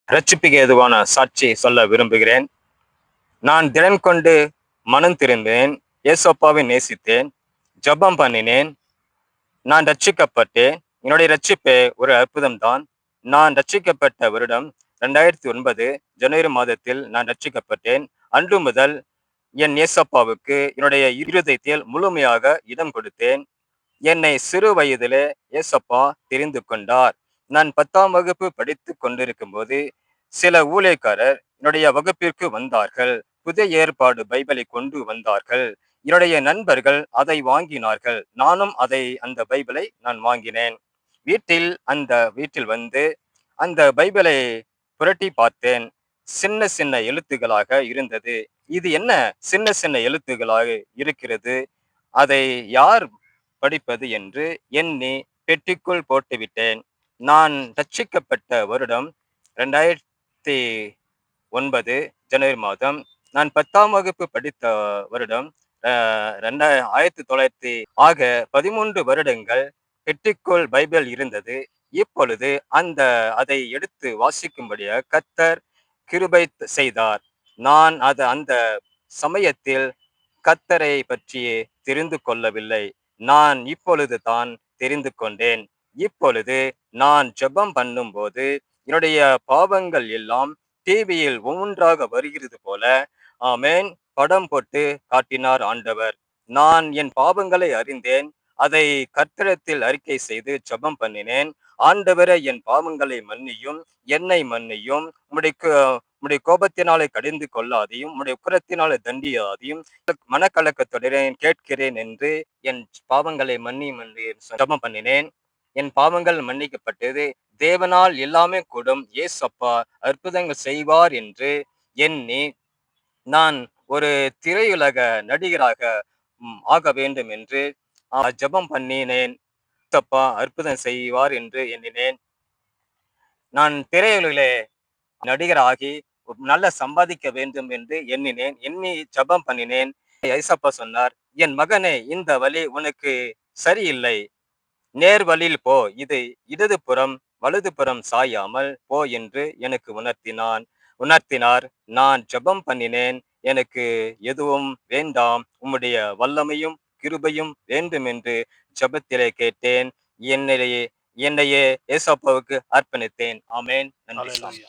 ரட்சிப்புக்கு ஏதுவான சாட்சி சொல்ல விரும்புகிறேன். நான் திடன் கொண்டு மனம் திரும்பினேன். ஏசப்பாவை நேசித்தேன். ஜெபம் பண்ணினேன். நான் ரட்சிக்கப்பட்டேன். என்னுடைய ரட்சிப்பு ஒரு அற்புதம் தான். நான் ரட்சிக்கப்பட்ட வருடம் 2009 ஜனவரி மாதத்தில் நான் ரட்சிக்கப்பட்டேன். அன்று முதல் என் ஏசப்பாவுக்கு என்னுடைய இருதயத்தில் முழுமையாக இடம் கொடுத்தேன். என்னை சிறு வயதிலே ஏசப்பா தெரிந்து கொண்டார். நான் 10ஆம் வகுப்பு படித்துக் கொண்டிருக்கும்போது சில ஊழியக்காரர் என்னுடைய வகுப்பிற்கு வந்தார்கள். புதிய ஏற்பாடு பைபிளை கொண்டு வந்தார்கள். என்னுடைய நண்பர்கள் அதை வாங்கினார்கள். நானும் அந்த பைபிளை நான் வாங்கினேன். வீட்டில் வந்து அந்த பைபிளை புரட்டி பார்த்தேன். சின்ன சின்ன எழுத்துகளாக இருந்தது. இது என்ன சின்ன சின்ன எழுத்துகளாக இருக்கிறது? அதை யார் படிப்பது என்று எண்ணி பெட்டிக்குள் போட்டுவிட்டேன். நான் ரட்சிக்கப்பட்ட வருடம் 2009 ஜனவரி மாதம். நான் 10ஆம் வகுப்பு படித்த வருடம் 1900 ஆக 13 வருடங்கள் பெட்டிக்குள் பைபிள் இருந்தது. இப்பொழுது அதை எடுத்து வாசிக்கும்படியாக கர்த்தர் கிருபை செய்தார். நான் அந்த சமயத்தில் கர்த்தரை பற்றி தெரிந்து கொள்ளவில்லை. நான் இப்பொழுது தான் தெரிந்து கொண்டேன். இப்பொழுது நான் ஜெபம் பண்ணும்போது என்னுடைய பாவங்கள் எல்லாம் டிவியில் ஒவ்வொன்றாக வருகிறது போல, ஆமென், படம் போட்டு காட்டினார் ஆண்டவர். நான் என் பாவங்களை அறிந்தேன். அதை கர்த்தரிடத்தில் அறிக்கை செய்து ஜெபம் பண்ணினேன். ஆண்டவரே, என் பாவங்களை மன்னியும், என்னை மன்னியும், உம்முடைய கோபத்தினாலே கடிந்து கொள்ளாதையும், உம்முடைய உக்கிரத்தினாலே தண்டியாதையும், மனக்கலக்கத்துடன் கேட்கிறேன் என்று என் பாவங்களை மன்னியும் என்று ஜெபம் பண்ணினேன். என் பாவங்கள் மன்னிக்கப்பட்டது. தேவனால் எல்லாமே கூடும். ஏசப்பா அற்புதங்கள் செய்வார் என்று எண்ணி நான் ஒரு திரையுலக நடிகராக ஆக வேண்டும் என்று ஜெபம் பண்ணினேன். ஏசப்பா அற்புதம் செய்வார் என்று எண்ணினேன். நான் திரையுலகிலே நடிகராகி நல்ல சம்பாதிக்க வேண்டும் என்று எண்ணி ஜெபம் பண்ணினேன். ஏசப்பா சொன்னார், என் மகனே, இந்த வழி உனக்கு சரியில்லை. நேர் வழியில் போ. இது இடதுபுறம் வலதுபுறம் சாயாமல் போ என்று எனக்கு உணர்த்தினார். நான் ஜெபம் பண்ணினேன். எனக்கு எதுவும் வேண்டாம், உம்முடைய வல்லமையும் கிருபையும் வேண்டும் என்று ஜெபத்திலே கேட்டேன். என்னையே ஏசப்பாவுக்கு அர்ப்பணித்தேன். ஆமென். நன்றி.